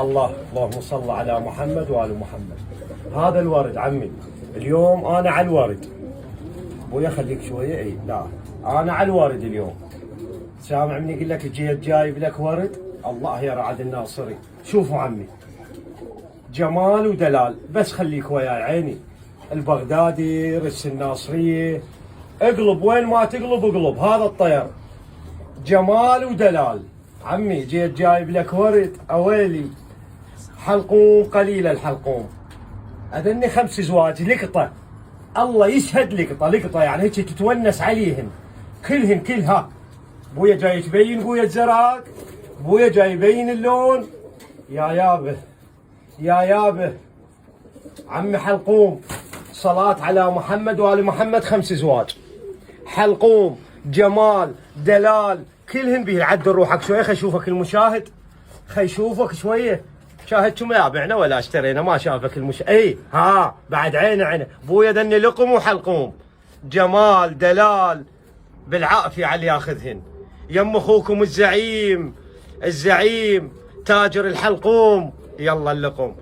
الله اللهم صل على محمد وآل محمد. هذا الورد عمي اليوم انا على الورد. ابويا خليك شويه. اي لا انا على الورد اليوم. سامع مني يقول لك جيت جايب لك ورد. الله يا رعد الناصري. شوفوا عمي جمال ودلال، بس خليك وياي عيني. البغدادي، رس الناصريه، اقلب وين ما تقلب اقلب. هذا الطير جمال ودلال عمي. جيت جايب لك ورد اويلي. حلقوم قليل الحلقوم. اذني 5 زواج لقطه. الله يشهد لقطه يعني هيك تتونس عليهن كلهن كلها. ابويا جاي تبين ابويا الزراق، ابويا جاي يبين اللون. يا يابه يا يابه عمي حلقوم. صلاة على محمد وآل محمد. 5 زواج. حلقوم جمال دلال كلهن به. عدل روحك شويه خي يشوفك المشاهد. خي يشوفك شويه. شاهدتم يا بعنا ولا اشترينا؟ ما شافك المشاهد. اي ها بعد عينه. ابويا دني لقم وحلقوم. جمال دلال بالعافيه على اللي ياخذهن. يم اخوكم الزعيم تاجر الحلقوم. يلا اللقم.